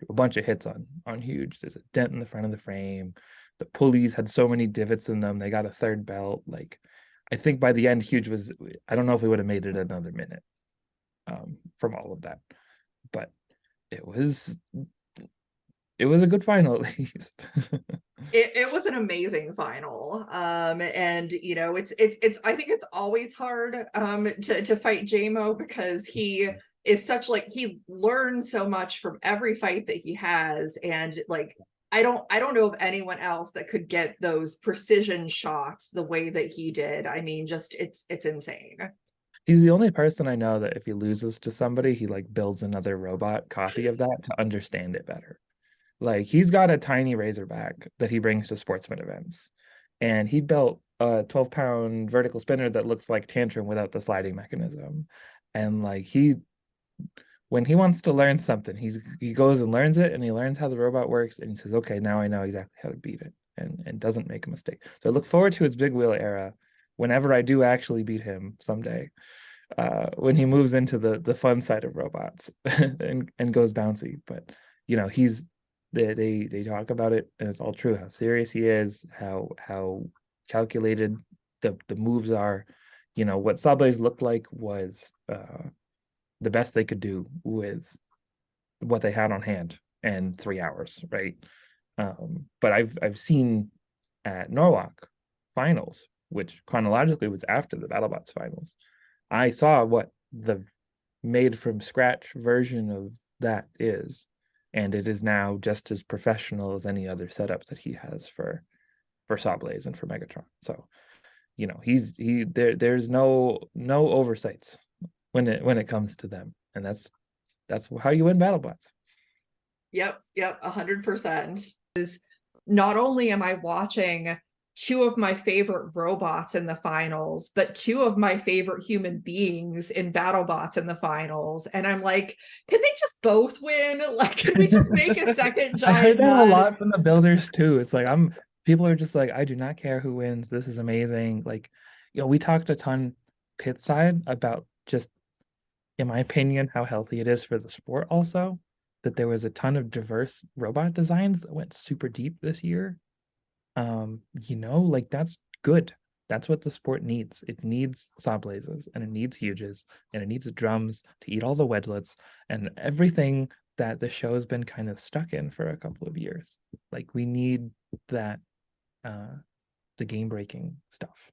Speaker 4: a bunch of hits on Huge. There's a dent in the front of the frame. The pulleys had so many divots in them. They got a third belt. Like, I think by the end, Huge was, I don't know if we would have made it another minute, from all of that. But it was a good final at least.
Speaker 3: It was an amazing final, and you know, it's I think it's always hard to fight JMO because he is such, like, he learns so much from every fight that he has, and like I don't know of anyone else that could get those precision shots the way that he did. I mean, just it's insane.
Speaker 4: He's the only person I know that if he loses to somebody, he like builds another robot copy of that to understand it better. Like he's got a tiny Razorback that he brings to sportsman events, and he built a 12-pound vertical spinner that looks like Tantrum without the sliding mechanism. And like when he wants to learn something, he goes and learns it, and he learns how the robot works, and he says, okay, now I know exactly how to beat it, and doesn't make a mistake. So I look forward to his big wheel era whenever I do actually beat him someday. When he moves into the fun side of robots and goes bouncy. But you know, they talk about it, and it's all true, how serious he is, how calculated the moves are. You know, what Sawblaze looked like was the best they could do with what they had on hand and 3 hours, right? But I've seen at Norwalk finals, which chronologically was after the BattleBots finals. I saw what the made from scratch version of that is, and it is now just as professional as any other setups that he has for Sawblaze and for Megatron. So you know, there's no oversights when it comes to them, and that's how you win BattleBots.
Speaker 3: Yep, 100%. Not only am I watching two of my favorite robots in the finals, but two of my favorite human beings in BattleBots in the finals. And I'm like, can they just both win? Like, can we just make a second
Speaker 4: I heard
Speaker 3: Giant
Speaker 4: that a
Speaker 3: Nut?
Speaker 4: lot from the builders too. It's like people are just like, I do not care who wins. This is amazing. Like, you know, we talked a ton pit side about just, in my opinion, how healthy it is for the sport also, that there was a ton of diverse robot designs that went super deep this year. You know, like that's good. That's what the sport needs. It needs Sawblazes, and it needs Huges, and it needs drums to eat all the wedlets and everything that the show has been kind of stuck in for a couple of years. Like we need that the game breaking stuff.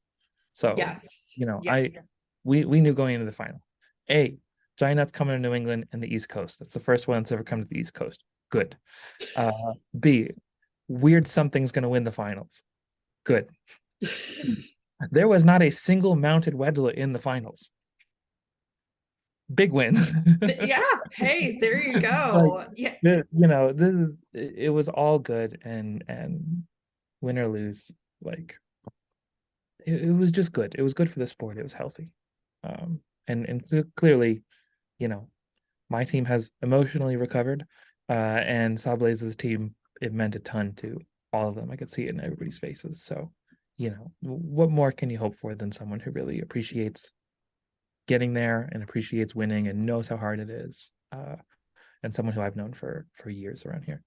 Speaker 4: So,
Speaker 3: Yes.
Speaker 4: you know,
Speaker 3: Yeah.
Speaker 4: we knew going into the final. Giant Nut's coming to New England and the East Coast. That's the first one that's ever come to the East Coast. Good. B, weird something's gonna win the finals. Good. There was not a single mounted wedlet in the finals. Big win.
Speaker 3: Yeah. Hey, there you go.
Speaker 4: Like,
Speaker 3: Yeah.
Speaker 4: you know, it was all good, and win or lose, like it was just good. It was good for the sport. It was healthy. And so clearly, you know, my team has emotionally recovered, and Sawblaze's team, it meant a ton to all of them. I could see it in everybody's faces. So, you know, what more can you hope for than someone who really appreciates getting there and appreciates winning and knows how hard it is, and someone who I've known for years around here.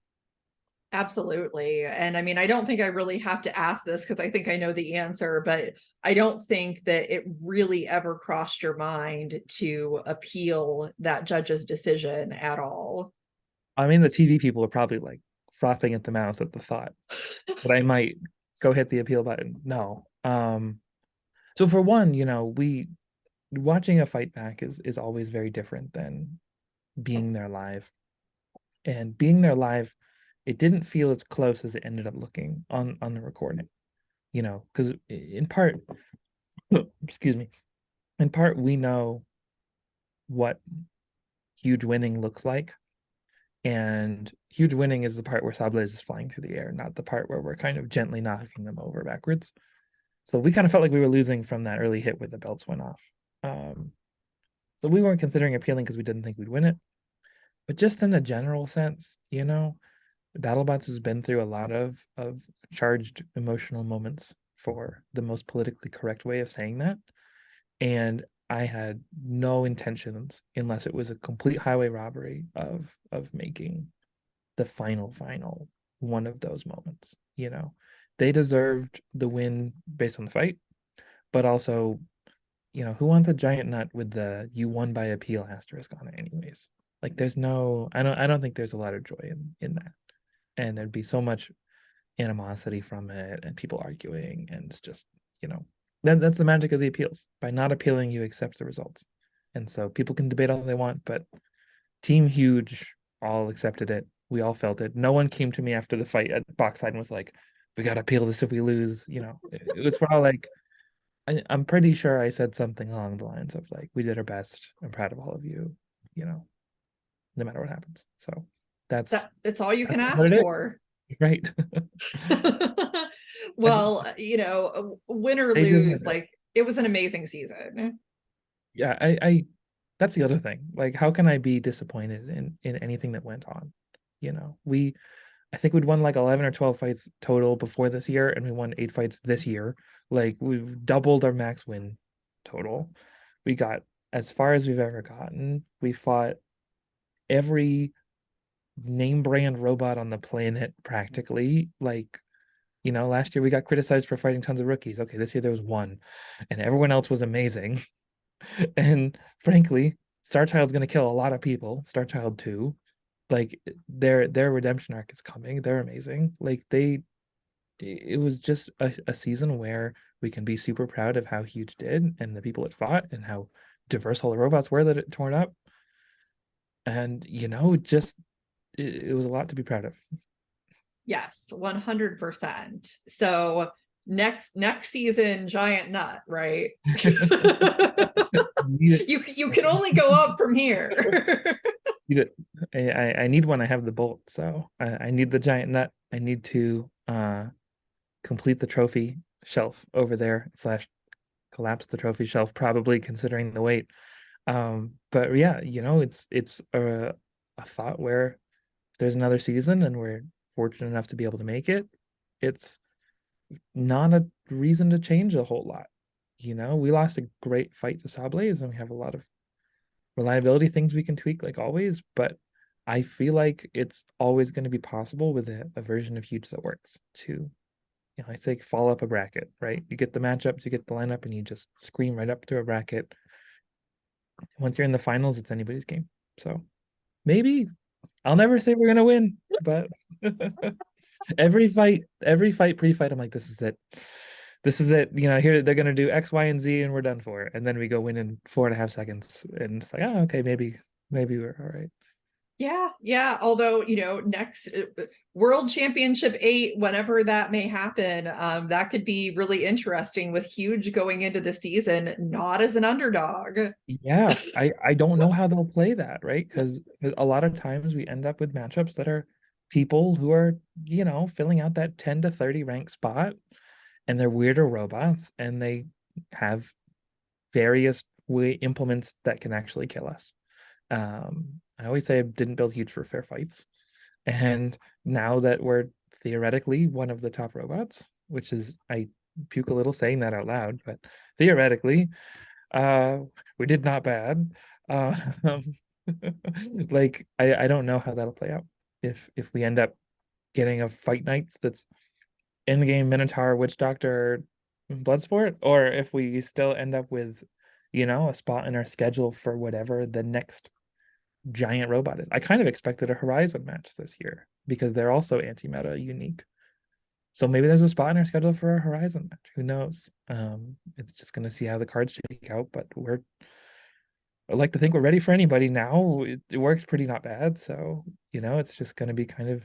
Speaker 3: Absolutely. And I mean, I don't think I really have to ask this because I think I know the answer, but I don't think that it really ever crossed your mind to appeal that judge's decision at all.
Speaker 4: I mean, the TV people are probably like frothing at the mouth at the thought that I might go hit the appeal button. No. So for one, you know, we watching a fight back is always very different than being there live. And being there live, it didn't feel as close as it ended up looking on the recording. You know, because in part, excuse me, in part we know what huge winning looks like. And huge winning is the part where Sawblaze is flying through the air, not the part where we're kind of gently knocking them over backwards. So we kind of felt like we were losing from that early hit where the belts went off. So we weren't considering appealing because we didn't think we'd win it. But just in a general sense, you know, BattleBots has been through a lot of charged emotional moments, for the most politically correct way of saying that. And I had no intentions, unless it was a complete highway robbery, of making the final one of those moments. You know, they deserved the win based on the fight, but also, you know, who wants a giant nut with the "you won by appeal" asterisk on it anyways? Like there's no, I don't think there's a lot of joy in that. And there'd be so much animosity from it and people arguing, and it's just, you know, that's the magic of the appeals. By not appealing, you accept the results. And so people can debate all they want, but Team Huge all accepted it. We all felt it. No one came to me after the fight at Boxside and was like, we gotta appeal this if we lose. You know, it was for all like, I'm pretty sure I said something along the lines of like, we did our best. I'm proud of all of you, you know, no matter what happens. So
Speaker 3: It's all you can
Speaker 4: what
Speaker 3: ask
Speaker 4: it is.
Speaker 3: for.
Speaker 4: Right.
Speaker 3: Well, you know, win or
Speaker 4: They deserve
Speaker 3: lose,
Speaker 4: it.
Speaker 3: like it was an amazing season.
Speaker 4: Yeah, I that's the other thing. Like, how can I be disappointed in anything that went on? You know, I think we'd won like 11 or 12 fights total before this year, and we won 8 fights this year. Like, we've doubled our max win total. We got as far as we've ever gotten. We fought every name brand robot on the planet practically. Like, you know, last year we got criticized for fighting tons of rookies. Okay, this year there was one, and everyone else was amazing. And frankly, Star Child's gonna kill a lot of people. Star Child 2, like their redemption arc is coming. They're amazing. Like it was just a season where we can be super proud of how Huge did and the people it fought and how diverse all the robots were that it torn up. And you know, just it was a lot to be proud of.
Speaker 3: Yes, 100%. So next season Giant Nut, right?
Speaker 4: Need it.
Speaker 3: You can only go up from here.
Speaker 4: Need it. I need one. I have the bolt, so I need the Giant Nut. I need to complete the trophy shelf over there slash collapse the trophy shelf, probably considering the weight. But yeah, it's a thought where if there's another season and we're fortunate enough to be able to make it, it's not a reason to change a whole lot. We lost a great fight to Sawblaze, and we have a lot of reliability things we can tweak like always, but I feel like it's always going to be possible with a version of Huge that works to, I say follow up a bracket, right? You get the matchups, you get the lineup, and you just scream right up to a bracket. Once you're in the finals, it's anybody's game. So maybe I'll never say we're gonna win, but every fight pre-fight, I'm like, this is it. This is it. Here they're gonna do X, Y, and Z, and we're done for. And then we go win in 4.5 seconds, and it's like, oh, okay, maybe we're all right.
Speaker 3: Yeah. Although, next World Championship 8, whenever that may happen, that could be really interesting with Huge going into the season not as an underdog.
Speaker 4: Yeah, I don't know how they'll play that, right? Because a lot of times we end up with matchups that are people who are, filling out that 10 to 30 rank spot, and they're weirder robots, and they have various implements that can actually kill us. I always say I didn't build Huge for fair fights. And now that we're theoretically one of the top robots, which is, I puke a little saying that out loud, but theoretically, we did not bad. Like I don't know how that'll play out. If we end up getting a Fight Night that's in-game Minotaur, Witch Doctor, Bloodsport, or if we still end up with, a spot in our schedule for whatever the next giant robot is. I kind of expected a Horizon match this year because they're also anti-meta unique. So maybe there's a spot in our schedule for a Horizon match. Who knows? It's just gonna see how the cards shake out, but I like to think we're ready for anybody now. It works pretty not bad. So, it's just gonna be kind of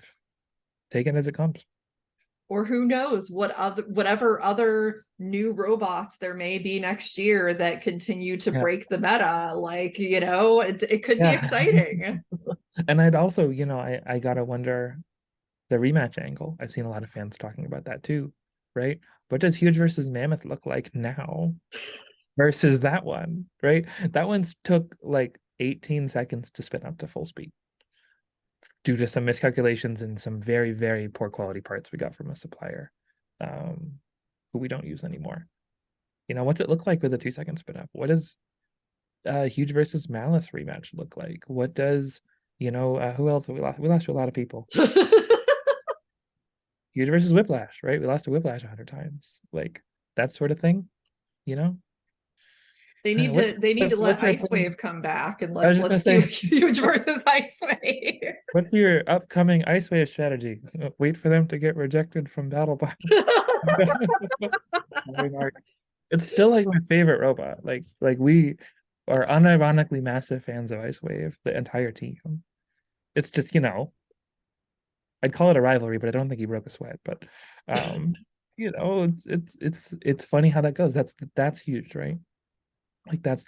Speaker 4: taken as it comes.
Speaker 3: Or who knows whatever other new robots there may be next year that continue to break the meta. Like, it could be exciting.
Speaker 4: And I'd also, I gotta wonder the rematch angle. I've seen a lot of fans talking about that too, right? What does Huge versus Mammoth look like now versus that one, right? That one's took like 18 seconds to spin up to full speed due to some miscalculations and some very, very poor quality parts we got from a supplier who we don't use anymore. What's it look like with a 2-second spin up? What does Huge versus Malice rematch look like? What does, who else have we lost? We lost to a lot of people. Huge versus Whiplash, right? We lost to Whiplash 100 times. Like that sort of thing,
Speaker 3: They need to let Ice Wave come back and let's do Huge versus Ice Wave.
Speaker 4: What's your upcoming Ice Wave strategy? Wait for them to get rejected from BattleBots. It's still like my favorite robot. Like we are unironically massive fans of Ice Wave, the entire team. It's just, I'd call it a rivalry, but I don't think he broke a sweat. But it's funny how that goes. That's Huge, right? Like that's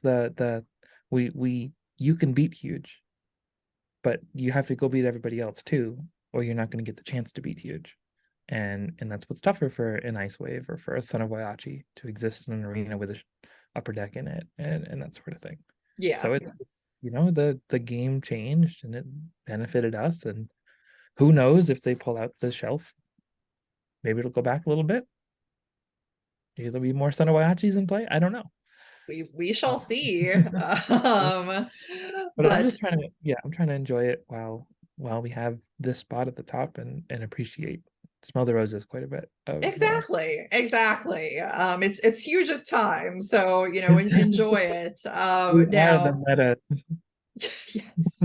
Speaker 4: you can beat Huge, but you have to go beat everybody else too, or you're not going to get the chance to beat Huge. And that's what's tougher for an Ice Wave or for a Son of Waiachi to exist in an arena with a upper deck in it and that sort of thing.
Speaker 3: Yeah.
Speaker 4: So it's the game changed and it benefited us. And who knows if they pull out the shelf, maybe it'll go back a little bit. Maybe there'll be more Son of Waiachis in play. I don't know.
Speaker 3: We shall see.
Speaker 4: But I'm just trying to enjoy it while we have this spot at the top and appreciate, smell the roses quite a bit.
Speaker 3: Exactly. It's Huge's time, so enjoy it. Now yes.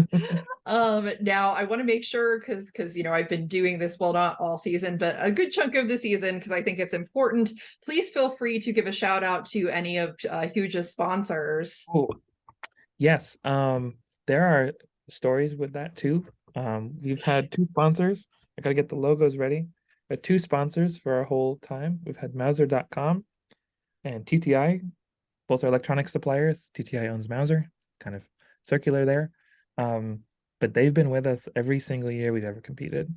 Speaker 3: Now I want to make sure because I've been doing this, well, not all season, but a good chunk of the season, because I think it's important. Please feel free to give a shout out to any of Huge's sponsors.
Speaker 4: Yes, there are stories with that too. We've had 2 sponsors. I gotta get the logos ready. had 2 sponsors for our whole time. We've had Mauser.com and TTI, both are electronic suppliers. TTI owns Mauser, kind of circular there. But they've been with us every single year we've ever competed.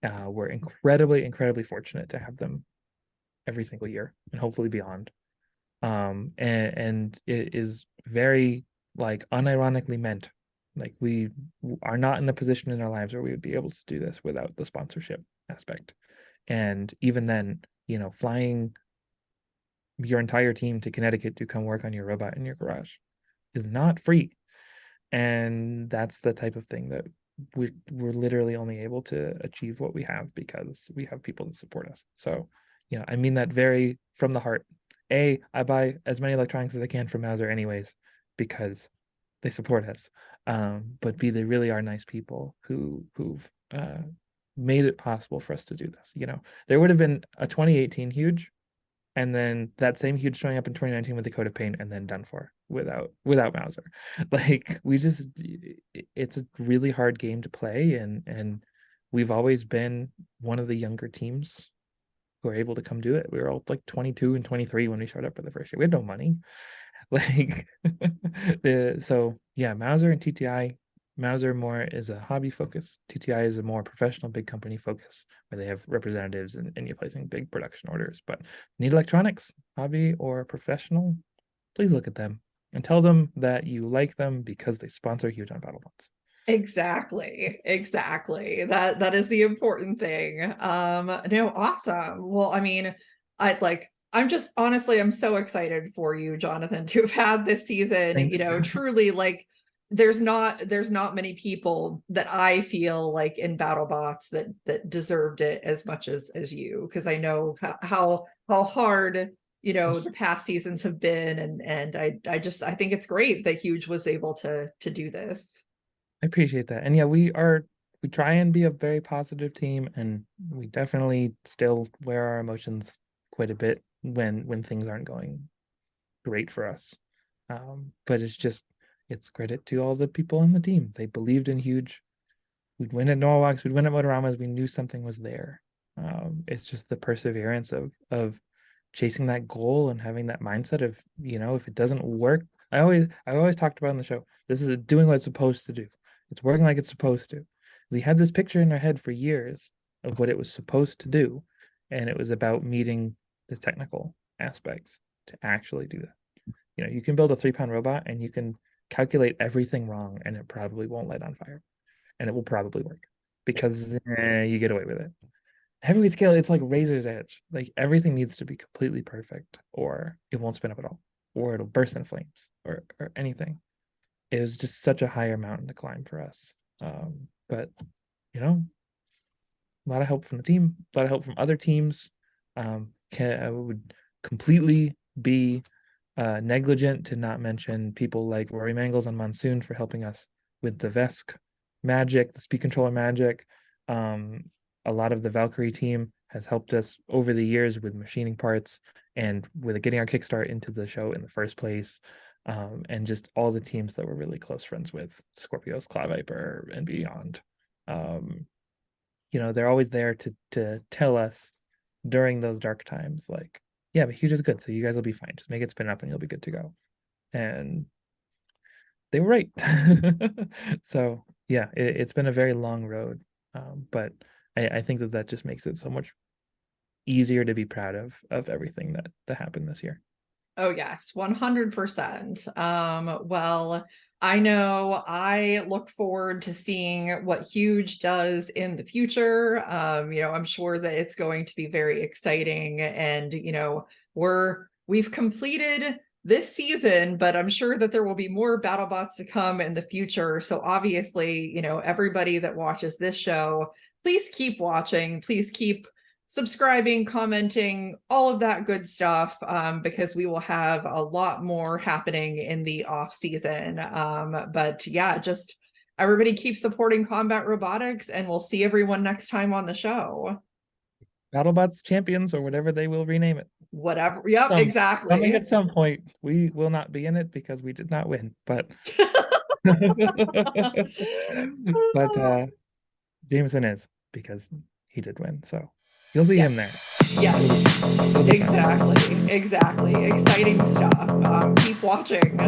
Speaker 4: We're incredibly fortunate to have them every single year and hopefully beyond. And it is very like unironically meant. Like we are not in the position in our lives where we would be able to do this without the sponsorship aspect. And even then, flying your entire team to Connecticut to come work on your robot in your garage is not free. And that's the type of thing that we're literally only able to achieve what we have because we have people that support us. So, I mean that very from the heart. A, I buy as many electronics as I can from Mauser anyways, because they support us. But B, they really are nice people who've made it possible for us to do this. There would have been a 2018 huge, and then that same huge showing up in 2019 with the coat of paint, and then done for without Mauser. Like it's a really hard game to play, and we've always been one of the younger teams who are able to come do it. We were all like 22 and 23 when we showed up for the first year. We had no money. Like so yeah, Mauser and TTI. Mauser more is a hobby focus. TTI is a more professional big company focus where they have representatives and you're placing big production orders. But need electronics, hobby or professional, please look at them and tell them that you like them because they sponsor Huge on BattleBots.
Speaker 3: Exactly. That is the important thing. No, awesome. Well, I mean, I'm just honestly, I'm so excited for you, Jonathan, to have had this season.
Speaker 4: Thank you.
Speaker 3: Truly, like there's not many people that I feel like in BattleBots that deserved it as much as you, because I know how hard the past seasons have been, and I think it's great that Huge was able to do this.
Speaker 4: I appreciate that. And yeah, we try and be a very positive team, and we definitely still wear our emotions quite a bit when things aren't going great for us. But it's credit to all the people on the team. They believed in Huge. We'd win at Norwalks, we'd win at Motoramas. We knew something was there. It's just the perseverance of chasing that goal and having that mindset of, if it doesn't work, I always talked about on the show, this is doing what it's supposed to do. It's working like it's supposed to. We had this picture in our head for years of what it was supposed to do, and it was about meeting the technical aspects to actually do that. You can build a 3-pound robot and you can calculate everything wrong and it probably won't light on fire, and it will probably work because you get away with it. Heavyweight scale, it's like razor's edge. Like everything needs to be completely perfect or it won't spin up at all, or it'll burst in flames or anything. It was just such a higher mountain to climb for us. But a lot of help from the team, a lot of help from other teams. I would completely be negligent to not mention people like Rory Mangles on Monsoon for helping us with the Vesk magic, the speed controller magic. A lot of the Valkyrie team has helped us over the years with machining parts and with getting our kickstart into the show in the first place. And just all the teams that we're really close friends with, Scorpios, Claw Viper, and beyond. They're always there to tell us during those dark times, like, yeah, but Huge is good, so you guys will be fine. Just make it spin up and you'll be good to go. And they were right. So yeah, it's been a very long road. But I think that just makes it so much easier to be proud of everything that happened this year.
Speaker 3: Oh yes, 100%. Well, I know I look forward to seeing what Huge does in the future. I'm sure that it's going to be very exciting, and we've completed this season, but I'm sure that there will be more BattleBots to come in the future. So obviously, everybody that watches this show, please keep watching, please keep subscribing, commenting, all of that good stuff, because we will have a lot more happening in the off season. But yeah, just everybody keep supporting combat robotics, and we'll see everyone next time on the show.
Speaker 4: BattleBots Champions, or whatever they will rename it.
Speaker 3: Whatever. Yep, exactly.
Speaker 4: Coming at some point. We will not be in it because we did not win, but but Jameson is, because he did win. So You'll see
Speaker 3: Yes.
Speaker 4: him there.
Speaker 3: Yes,
Speaker 4: It'll be fun.
Speaker 3: exactly. Exciting stuff. Keep watching.